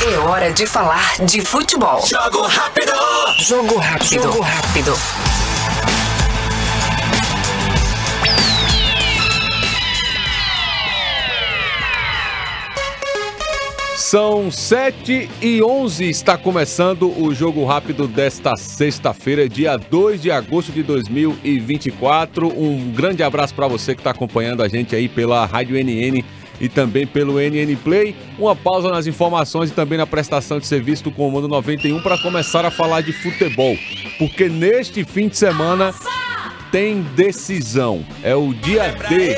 É hora de falar de futebol. Jogo rápido! Jogo rápido. Jogo rápido. São 7h11, está começando o Jogo Rápido desta sexta-feira, dia 2 de agosto de 2024. Um grande abraço para você que está acompanhando a gente aí pela Rádio NN e também pelo NN Play. Uma pausa nas informações e também na prestação de serviço do Comando 91 para começar a falar de futebol, porque neste fim de semana tem decisão. É o dia D.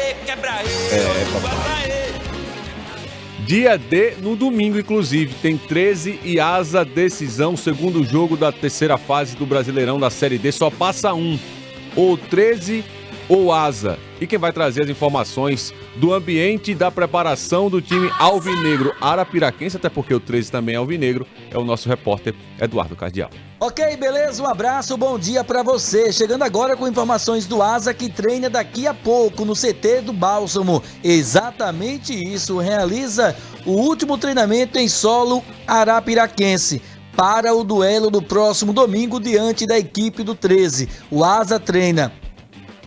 Dia D, no domingo, inclusive, tem 13 e Asa decisão, segundo jogo da terceira fase do Brasileirão da Série D, só passa um, ou 13 ou Asa. E quem vai trazer as informações do ambiente e da preparação do time alvinegro arapiraquense, até porque o 13 também é alvinegro, é o nosso repórter Eduardo Cardial. Ok, beleza? Um abraço, bom dia pra você. Chegando agora com informações do Asa, que treina daqui a pouco no CT do Bálsamo. Exatamente isso, realiza o último treinamento em solo arapiraquense para o duelo do próximo domingo diante da equipe do 13. O Asa treina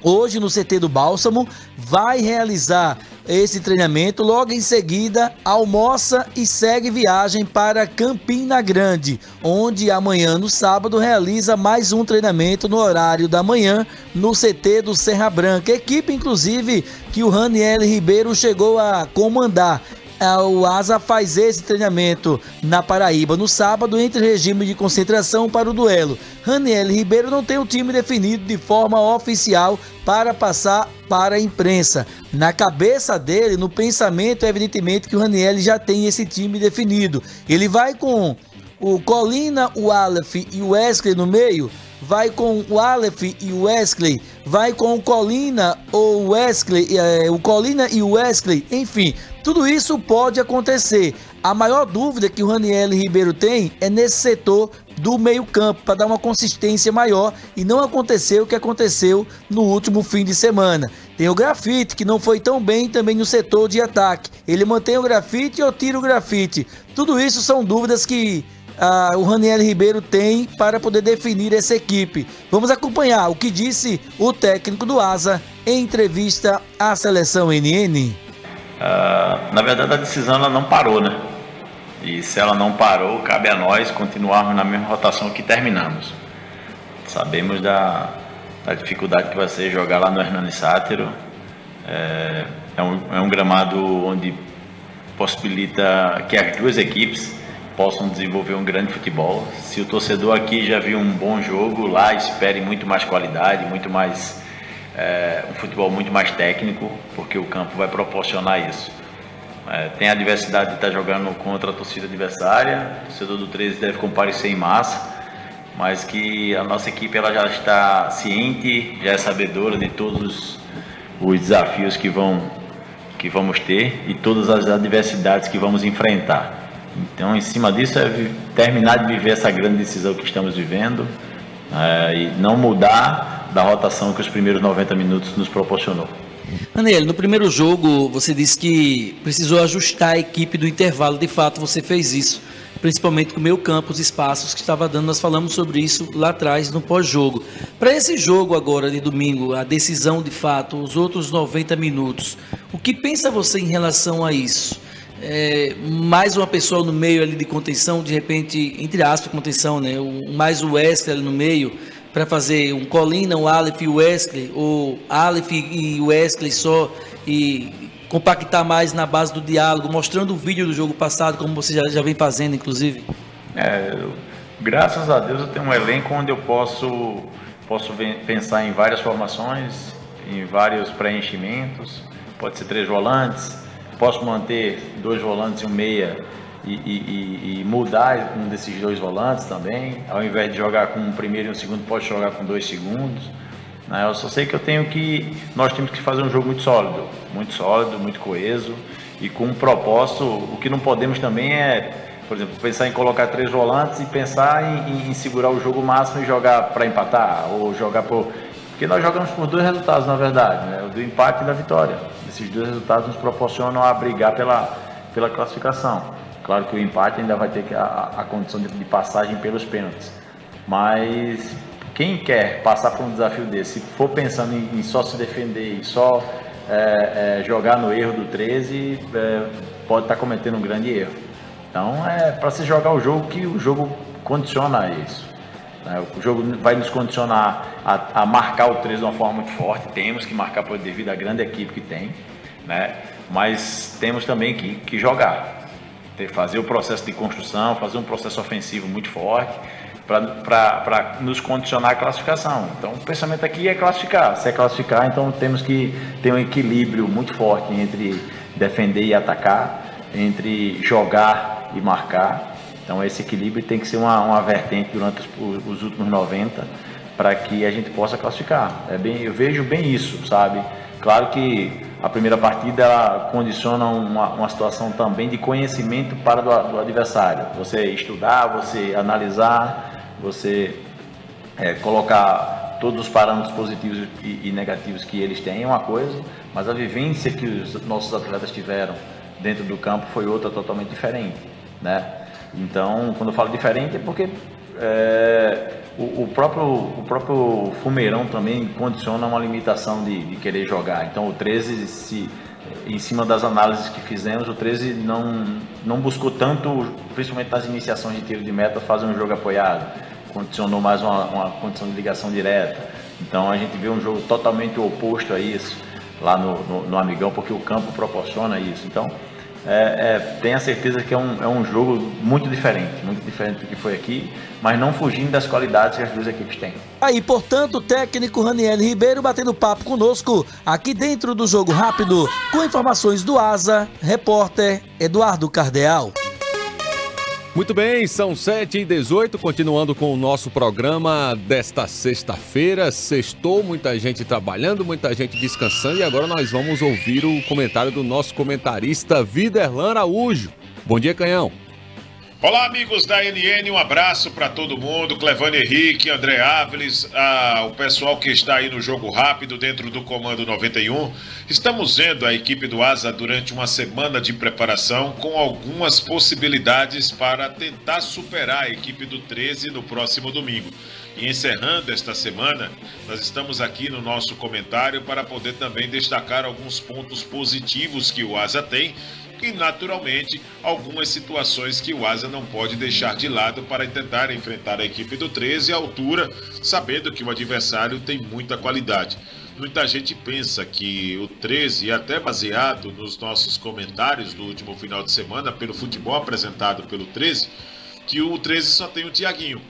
hoje no CT do Bálsamo, vai realizar esse treinamento, logo em seguida almoça e segue viagem para Campina Grande, onde amanhã no sábado realiza mais um treinamento no horário da manhã no CT do Serra Branca, equipe inclusive que o Raniel Ribeiro chegou a comandar. O Asa faz esse treinamento na Paraíba no sábado, entre regime de concentração para o duelo. Raniel Ribeiro não tem o time definido de forma oficial para passar para a imprensa. Na cabeça dele, no pensamento, evidentemente que o Raniel já tem esse time definido. Ele vai com o Colina, o Aleph e o Wesley no meio, vai com o Aleph e o Wesley, vai com o Colina ou Wesley, o Colina e o Wesley, enfim, tudo isso pode acontecer. A maior dúvida que o Raniel Ribeiro tem é nesse setor do meio-campo, para dar uma consistência maior, e não aconteceu o que aconteceu no último fim de semana. Tem o Grafite, que não foi tão bem também no setor de ataque. Ele mantém o Grafite ou tira o Grafite? Tudo isso são dúvidas que o Raniel Ribeiro tem para poder definir essa equipe. Vamos acompanhar o que disse o técnico do Asa em entrevista à Seleção NN. Na verdade, a decisão ela não parou, né? E se ela não parou, cabe a nós continuarmos na mesma rotação que terminamos. Sabemos da dificuldade que vai ser jogar lá no Hernani Sátiro. É um gramado onde possibilita que as duas equipes possam desenvolver um grande futebol. Se o torcedor aqui já viu um bom jogo, lá espere muito mais qualidade, muito mais um futebol muito mais técnico, porque o campo vai proporcionar isso. Tem a diversidade de estar jogando contra a torcida adversária, o torcedor do 13 deve comparecer em massa, mas que a nossa equipe ela já está ciente, já é sabedora de todos os desafios que vamos ter e todas as adversidades que vamos enfrentar. Então, em cima disso, é terminar de viver essa grande decisão que estamos vivendo e não mudar da rotação que os primeiros 90 minutos nos proporcionou. Raniel, no primeiro jogo você disse que precisou ajustar a equipe do intervalo. De fato, você fez isso, principalmente com o meio campo, os espaços que estava dando. Nós falamos sobre isso lá atrás, no pós-jogo. Para esse jogo agora de domingo, a decisão de fato, os outros 90 minutos, o que pensa você em relação a isso? Mais uma pessoa no meio ali de contenção, de repente, entre aspas, contenção, né? Mais o Wesley ali no meio, para fazer um Colina, um Aleph e o Wesley, ou Aleph e Wesley só, e compactar mais na base do diálogo, mostrando o vídeo do jogo passado, como você já vem fazendo, inclusive? Graças a Deus eu tenho um elenco onde eu posso pensar em várias formações, em vários preenchimentos, pode ser 3 volantes, posso manter 2 volantes e um meia e mudar um desses 2 volantes também, ao invés de jogar com um primeiro e um segundo, posso jogar com 2 segundos. Eu só sei que nós temos que fazer um jogo muito sólido, muito coeso e com um propósito. O que não podemos também por exemplo, pensar em colocar 3 volantes e pensar em segurar o jogo máximo e jogar para empatar ou jogar porque nós jogamos por 2 resultados, na verdade, né? O do empate e da vitória. Esses 2 resultados nos proporcionam a brigar pela classificação. Claro que o empate ainda vai ter a condição de passagem pelos pênaltis. Mas quem quer passar por um desafio desse, se for pensando em só se defender e só jogar no erro do 13, pode estar cometendo um grande erro. Então é para se jogar o jogo que o jogo condiciona a isso. O jogo vai nos condicionar a marcar o 13 de uma forma muito forte. Temos que marcar devido à grande equipe que tem, né? Mas temos também que jogar, fazer o processo de construção, fazer um processo ofensivo muito forte para nos condicionar a classificação. Então o pensamento aqui é classificar. Se é classificar, então temos que ter um equilíbrio muito forte entre defender e atacar, entre jogar e marcar. Então esse equilíbrio tem que ser uma vertente durante os últimos 90 para que a gente possa classificar. Eu vejo bem isso, sabe? Claro que a primeira partida ela condiciona uma situação também de conhecimento para do adversário. Você estudar, você analisar, você colocar todos os parâmetros positivos e negativos que eles têm é uma coisa, mas a vivência que os nossos atletas tiveram dentro do campo foi outra totalmente diferente, né? Então, quando eu falo diferente é porque o próprio Fumeirão também condiciona uma limitação de querer jogar. Então o 13, em cima das análises que fizemos, o 13 não buscou tanto, principalmente nas iniciações de tiro de meta, fazer um jogo apoiado, condicionou mais uma condição de ligação direta. Então a gente vê um jogo totalmente oposto a isso lá no Amigão, porque o campo proporciona isso. Então tenha certeza que é um jogo muito diferente do que foi aqui, mas não fugindo das qualidades que as duas equipes têm. Aí, portanto, o técnico Raniel Ribeiro batendo papo conosco aqui dentro do Jogo Rápido, com informações do Asa, repórter Eduardo Cardeal. Muito bem, são 7h18, continuando com o nosso programa desta sexta-feira. Sextou, muita gente trabalhando, muita gente descansando, e agora nós vamos ouvir o comentário do nosso comentarista Viderlan Araújo. Bom dia, Canhão. Olá, amigos da NN, um abraço para todo mundo, Clevane Henrique, André Áviles, o pessoal que está aí no Jogo Rápido dentro do Comando 91. Estamos vendo a equipe do Asa durante uma semana de preparação com algumas possibilidades para tentar superar a equipe do 13 no próximo domingo. E encerrando esta semana, nós estamos aqui no nosso comentário para poder também destacar alguns pontos positivos que o Asa tem, e naturalmente algumas situações que o Asa não pode deixar de lado para tentar enfrentar a equipe do 13 à altura, sabendo que o adversário tem muita qualidade. Muita gente pensa que o 13, até baseado nos nossos comentários do último final de semana pelo futebol apresentado pelo 13, que o 13 só tem o Thiaguinho,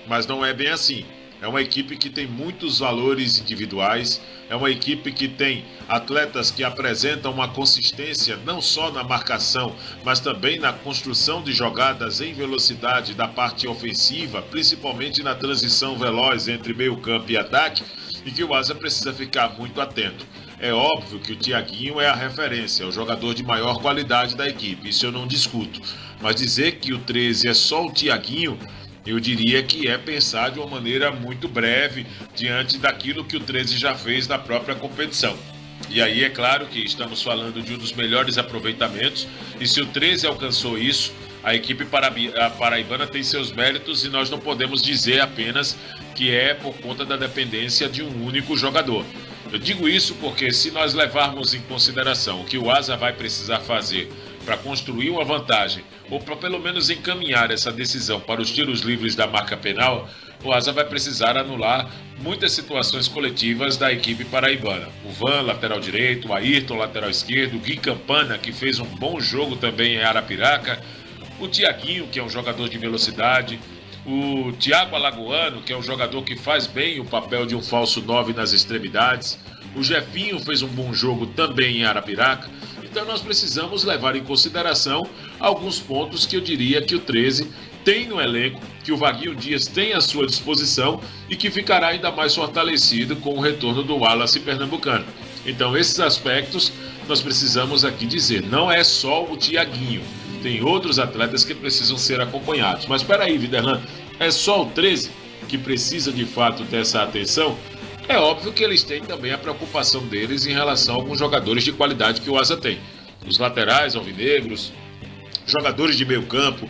mas não é bem assim. É uma equipe que tem muitos valores individuais, é uma equipe que tem atletas que apresentam uma consistência não só na marcação, mas também na construção de jogadas em velocidade da parte ofensiva, principalmente na transição veloz entre meio campo e ataque, e que o Asa precisa ficar muito atento. É óbvio que o Thiaguinho é a referência, é o jogador de maior qualidade da equipe, isso eu não discuto, mas dizer que o 13 é só o Thiaguinho, eu diria que é pensar de uma maneira muito breve diante daquilo que o 13 já fez na própria competição. E aí é claro que estamos falando de um dos melhores aproveitamentos, e se o 13 alcançou isso, a equipe paraibana tem seus méritos, e nós não podemos dizer apenas que é por conta da dependência de um único jogador. Eu digo isso porque se nós levarmos em consideração o que o Asa vai precisar fazer para construir uma vantagem, ou para pelo menos encaminhar essa decisão para os tiros livres da marca penal, o Asa vai precisar anular muitas situações coletivas da equipe paraibana. O Van, lateral direito, o Ayrton, lateral esquerdo, o Gui Campana, que fez um bom jogo também em Arapiraca, o Thiaguinho, que é um jogador de velocidade, o Thiago Alagoano, que é um jogador que faz bem o papel de um falso 9 nas extremidades, o Jefinho fez um bom jogo também em Arapiraca. Então nós precisamos levar em consideração alguns pontos que eu diria que o 13 tem no elenco, que o Vaguinho Dias tem à sua disposição e que ficará ainda mais fortalecido com o retorno do Wallace pernambucano. Então esses aspectos nós precisamos aqui dizer, não é só o Thiaguinho, tem outros atletas que precisam ser acompanhados. Mas espera aí, Viderlan, é só o 13 que precisa de fato dessa atenção? É óbvio que eles têm também a preocupação deles em relação a alguns jogadores de qualidade que o Asa tem. Os laterais alvinegros jogadores de meio campo.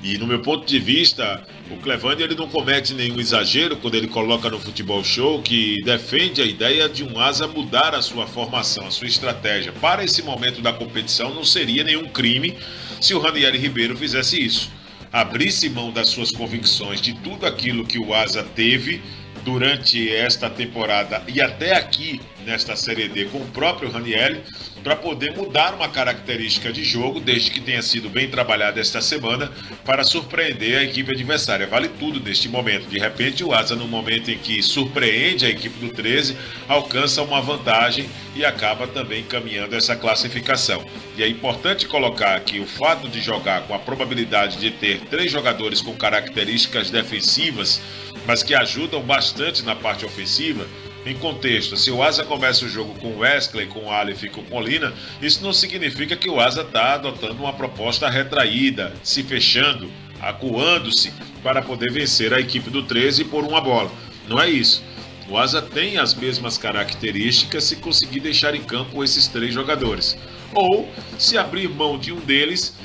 E no meu ponto de vista, o Clevane ele não comete nenhum exagero quando ele coloca no Futebol Show que defende a ideia de um asa mudar a sua formação, a sua estratégia. Para esse momento da competição não seria nenhum crime se o Ranieri Ribeiro fizesse isso. Abrisse mão das suas convicções, de tudo aquilo que o asa teve durante esta temporada e até aqui nesta Série D com o próprio Ranieri, para poder mudar uma característica de jogo, desde que tenha sido bem trabalhada esta semana, para surpreender a equipe adversária. Vale tudo neste momento. De repente, o asa, no momento em que surpreende a equipe do 13, alcança uma vantagem e acaba também caminhando essa classificação. E é importante colocar que o fato de jogar com a probabilidade de ter 3 jogadores com características defensivas, mas que ajudam bastante na parte ofensiva, em contexto, se o asa começa o jogo com Wesley, com Aleph e com Colina, isso não significa que o asa está adotando uma proposta retraída, se fechando, acuando-se para poder vencer a equipe do 13 por uma bola. Não é isso. O asa tem as mesmas características se conseguir deixar em campo esses 3 jogadores. Ou se abrir mão de um deles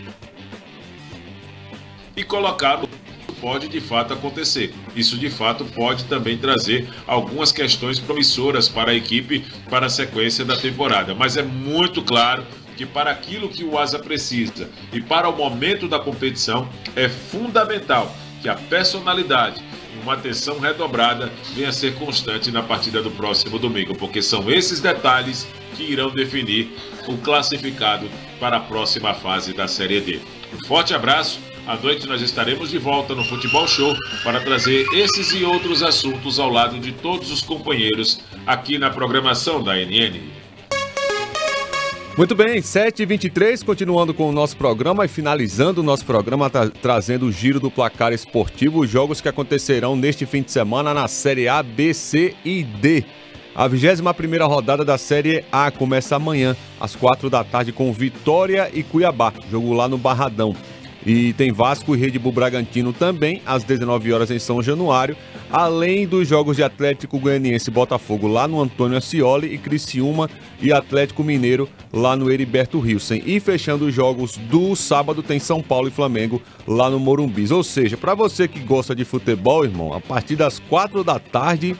e colocá-lo. Pode de fato acontecer. Isso de fato pode também trazer algumas questões promissoras para a equipe para a sequência da temporada. Mas é muito claro que para aquilo que o asa precisa e para o momento da competição é fundamental que a personalidade e uma atenção redobrada venha a ser constante na partida do próximo domingo, porque são esses detalhes que irão definir o classificado para a próxima fase da Série D. Um forte abraço. À noite nós estaremos de volta no Futebol Show para trazer esses e outros assuntos ao lado de todos os companheiros aqui na programação da NN. Muito bem, 7h23, continuando com o nosso programa e finalizando o nosso programa, trazendo o giro do placar esportivo, os jogos que acontecerão neste fim de semana na Série A, B, C e D. A 21ª rodada da Série A começa amanhã, às 4 da tarde, com Vitória e Cuiabá, jogo lá no Barradão. E tem Vasco e Red Bull Bragantino também, às 19 horas em São Januário, além dos jogos de Atlético Goianiense e Botafogo lá no Antônio Ascioli e Criciúma e Atlético Mineiro lá no Heriberto Hilsen. E fechando os jogos do sábado tem São Paulo e Flamengo lá no Morumbis. Ou seja, para você que gosta de futebol, irmão, a partir das 4 da tarde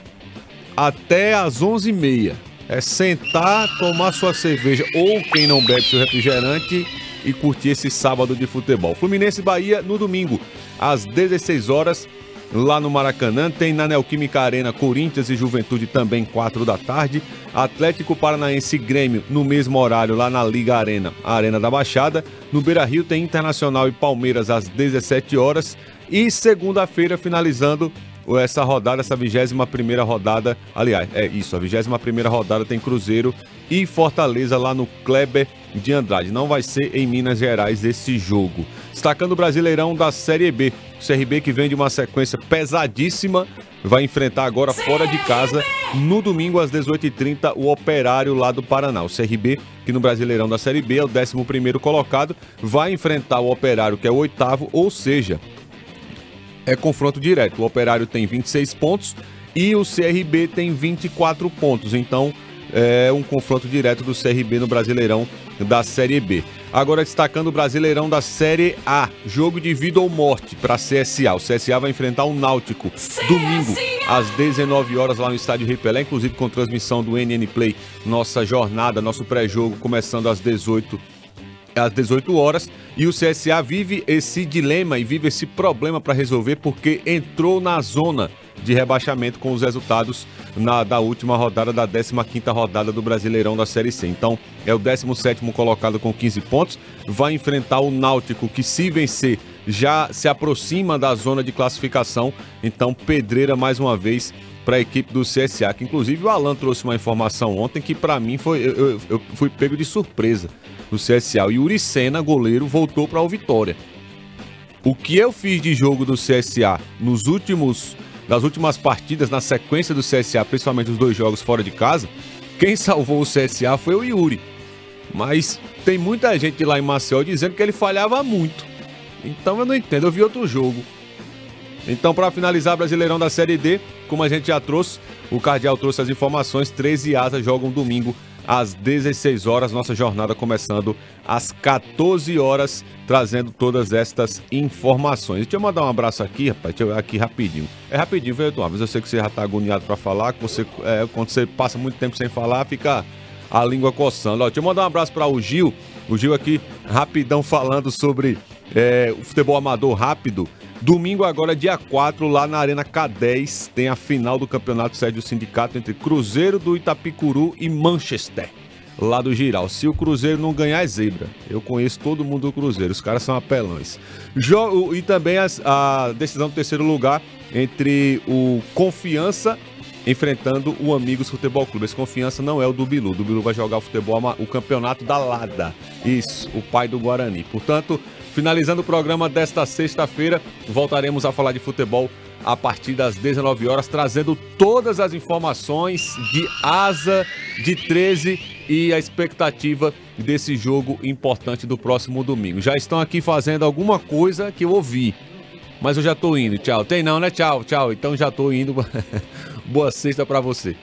até às 11h30. É sentar, tomar sua cerveja ou quem não bebe seu refrigerante e curtir esse sábado de futebol. Fluminense e Bahia no domingo, às 16 horas, lá no Maracanã. Tem na Neoquímica Arena, Corinthians e Juventude também, 4 da tarde. Atlético Paranaense e Grêmio no mesmo horário, lá na Liga Arena, a Arena da Baixada. No Beira-Rio tem Internacional e Palmeiras às 17 horas. E segunda-feira, finalizando essa rodada, essa 21ª rodada, aliás, a 21ª rodada tem Cruzeiro e Fortaleza lá no Kleber de Andrade. Não vai ser em Minas Gerais esse jogo. Destacando o Brasileirão da Série B. O CRB, que vem de uma sequência pesadíssima, vai enfrentar agora fora de casa, no domingo às 18h30, o Operário lá do Paraná. O CRB, que no Brasileirão da Série B é o 11º colocado, vai enfrentar o Operário, que é o 8º, ou seja, é confronto direto. O Operário tem 26 pontos e o CRB tem 24 pontos. Então, é um confronto direto do CRB no Brasileirão da Série B. Agora, destacando o Brasileirão da Série A. Jogo de vida ou morte para a CSA. O CSA vai enfrentar o Náutico domingo, às 19 horas, lá no Estádio Rei Pelé, inclusive com transmissão do NN Play. Nossa jornada, nosso pré-jogo, começando às 18 horas, e o CSA vive esse dilema e vive esse problema para resolver, porque entrou na zona de rebaixamento com os resultados da última rodada, da 15ª rodada do Brasileirão da Série C. Então, é o 17º colocado com 15 pontos, vai enfrentar o Náutico, que se vencer já se aproxima da zona de classificação. Então, pedreira mais uma vez para a equipe do CSA, que inclusive o Alan trouxe uma informação ontem que para mim eu fui pego de surpresa no CSA. O Yuri Sena, goleiro, voltou para o Vitória. O que eu fiz de jogo do CSA nas últimas partidas, na sequência do CSA, principalmente os 2 jogos fora de casa, quem salvou o CSA foi o Yuri. Mas tem muita gente lá em Maceió dizendo que ele falhava muito. Então eu não entendo, eu vi outro jogo. Então, para finalizar, Brasileirão da Série D, como a gente já trouxe, o Cardeal trouxe as informações, 13 asas jogam domingo às 16 horas, nossa jornada começando às 14 horas, trazendo todas estas informações. Deixa eu mandar um abraço aqui, rapaz, deixa eu ver aqui rapidinho. É rapidinho, viu, Eduardo? Mas eu sei que você já tá agoniado para falar, que você, quando você passa muito tempo sem falar, fica a língua coçando. Ó, deixa eu mandar um abraço para o Gil aqui, rapidão, falando sobre o futebol amador rápido. Domingo agora, dia 4, lá na Arena K10, tem a final do Campeonato Sede do Sindicato entre Cruzeiro do Itapicuru e Manchester, lá do Giral. Se o Cruzeiro não ganhar, é zebra. Eu conheço todo mundo do Cruzeiro, os caras são apelões. E também a decisão do terceiro lugar entre o Confiança enfrentando o Amigos Futebol Clube. Esse Confiança não é o do Bilu. O Bilu vai jogar o campeonato da Lada. Isso, o pai do Guarani. Portanto, finalizando o programa desta sexta-feira, voltaremos a falar de futebol a partir das 19 horas, trazendo todas as informações de Asa, de 13 e a expectativa desse jogo importante do próximo domingo. Já estão aqui fazendo alguma coisa que eu ouvi, mas eu já tô indo. Tchau. Tem não, né? Tchau, tchau. Então já tô indo. Boa sexta pra você.